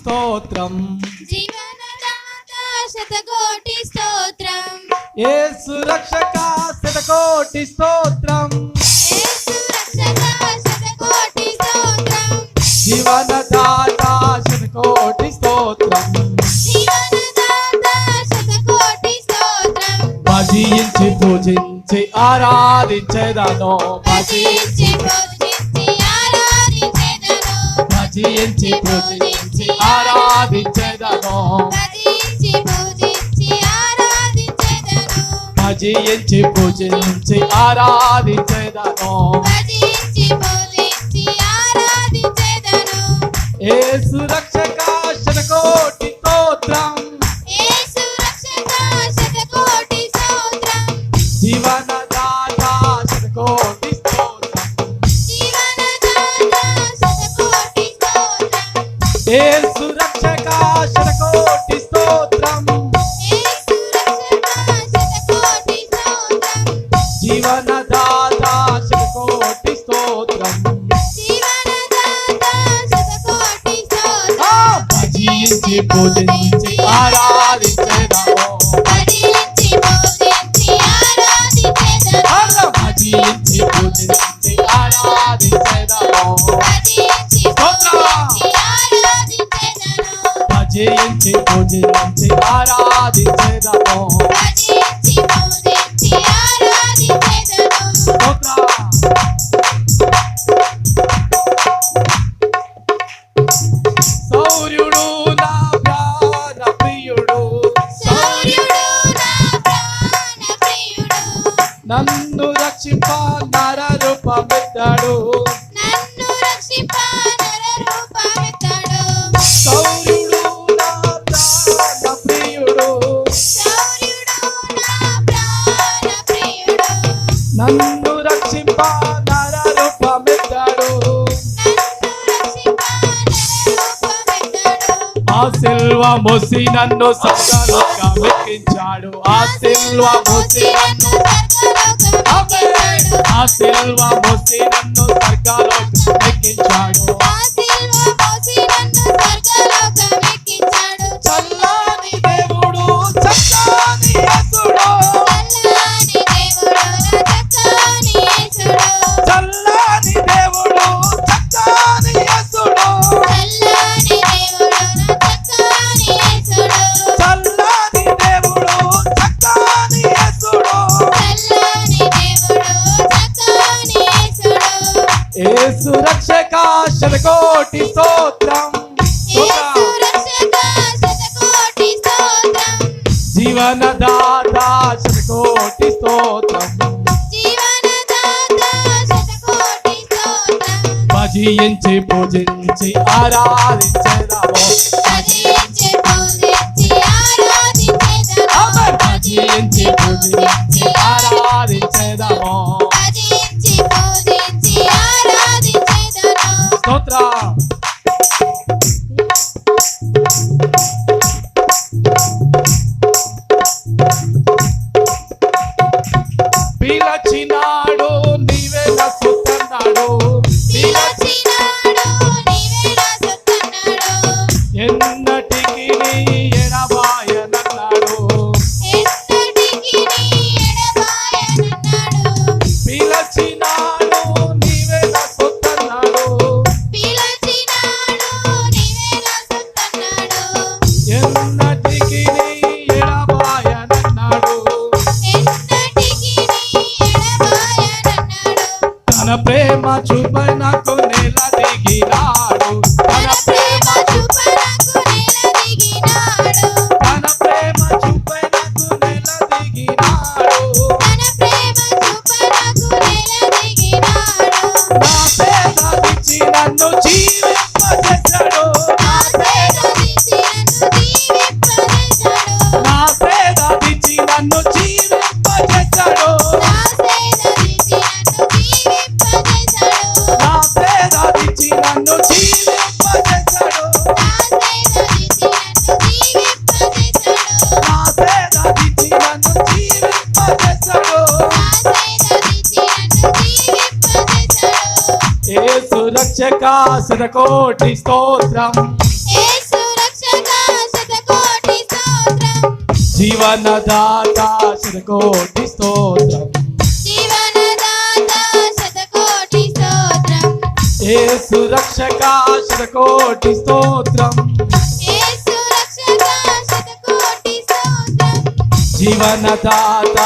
స్తోత్రం. జీవనదాత శతకోటి స్తోత్రం. యేసు రక్షక శతకోటి స్తోత్రం. యేసు రక్షక శతకోటి స్తోత్రం. జీవనదాత శతకోటి స్తోత్రం. జీవనదాత శతకోటి స్తోత్రం. భజించి పూజించి ఆరాధించెదను. భజించి పూజించి ఆరాధించెదను. భజించి పూజించి ఆరాధించెదను. భజించి పూజించి ఆరాధించెదను. భజించి పూజించి ఆరాధించెదను. భజించి పూజించి ఆరాధించెదను. యేసు రక్షక శతకోటి స్తోత్రం. యేసు రక్షక శతకోటి స్తోత్రం. జీవనదాత శతకోటి స్తోత్రం. జీవనదాత శతకోటి స్తోత్రం. యేసు రక్షక శతకోటి స్తోత్రం. యేసు రక్షక శతకోటి స్తోత్రం. జీవనదాత శతకోటి స్తోత్రం. జీవనదాత శతకోటి స్తోత్రం. భజించి పూజించి ఆరాధించెదను. భజించి పూజించి ఆరాధించెదను. భజించి పూజించి ఆరాధించెదను. భజించి పూజించి ఆరాధించెదను. భజించి పూజించి ఆరాధించెదను. భజించి పూజించి ఆరాధించెదను. సౌర్యుడు నా ప్రాణ ప్రియుడు. సూర్యుడు నా ప్రాణ ప్రియుడు. నన్ను రక్షింప నర రూపమెత్తాడు. నన్ను రక్షింప నరరూపమెత్తాడు. సౌర్యుడు నా ప్రాణ ప్రియుడు. సూర్యుడు నా ప్రాణ ప్రియుడు. నన్ను రక్షింప నర రూపమెత్తాడు. నన్ను రక్షింప నరరూపమెత్తాడు. ఆ సిల్వ మోసి నన్ను స్వర్గలోకమెక్కించాడు. ఆ సిల్వ మోసి నన్ను స్వర్గలోకమెక్కించాడు. ఆ సిల్వ మోసి నన్ను స్వర్గలోకమెక్కించాడు. ఆ శిలువ మోసి నన్ను స్వర్గలోకమెక్కించాడు. చల్లని దేవుడు చక్కని యేసుడు. చల్లని దేవుడు నా చక్కని యేసుడు. చల్లని దేవుడు చక్కని యేసుడు. చల్లని దేవుడు నా చక్కని యేసుడు. చల్లని దేవుడు చక్కని యేసుడు. చల్లని దేవుడు చక్కని యేసుడు. యేసు రక్షక శతకోటి స్తోత్రం. యేసు రక్షక శతకోటి స్తోత్రం. జీవనదాత శతకోటి స్తోత్రం. జీవనదాత శతకోటి స్తోత్రం. భజించి పూజించి ఆరాధించెదము. భజించి పూజించి ఆరాధించెదను. భజించి పూజించి ఆరాధించెదము. భజించి పూజించి ఆరాధించెదను. స్తోత్రం. పిలచినాడు నీవే నా సొత్తన్నాడు. పిలచినాడు నీవే నా సొత్తన్నాడు. ఎన్నటికి నీ ఎడబాయనన్నాడు. ఎన్నటికి నీ ఎడబాయనన్నాడు. పిలచినాడు నీవే నా సొత్తన్నాడు. పిలచినాడు నీవే నా సొత్తన్నాడు. ఎన్నటికి నీ ఎడబాయనన్నాడు. ఎన్నటికి నీ ఎడబాయనన్నాడు. తన ప్రేమ చూపై నాకు నేల దిగినాడు. తన ప్రేమ చూప నాకు నేల దిగినాడు. తన ప్రేమ చూపై నాకు నేల దిగినాడు. తన ప్రేమ చూప నాకు నేల దిగినాడు. నా పేద ఇచ్చి నన్ను జీవింపజేశాడు. నా సేద తీసి నన్ను జీవింపజేశాడు. నా పేద ఇచ్చి నన్ను జీవింపజేశాడు. నా సేద తీసి నన్ను జీవింపజేశాడు. నా పేద ఇచ్చి నన్ను జీవింపజేశాడు. నా సేద తీసి నన్ను జీవింపజేశాడు. నా పేద ఇచ్చి నన్ను జీవింపజేశాడు. నా సేద తీసి నన్ను జీవింపజేశాడు. యేసు రక్షక శతకోటి స్తోత్రం. యేసు జీవనదాత శతకోటి స్తోత్రం జీవనదాత శతకోటి స్తోత్రం యేసు రక్షక శతకోటి స్తోత్రం యేసు రక్షక శతకోటి స్తోత్రం జీవనదాత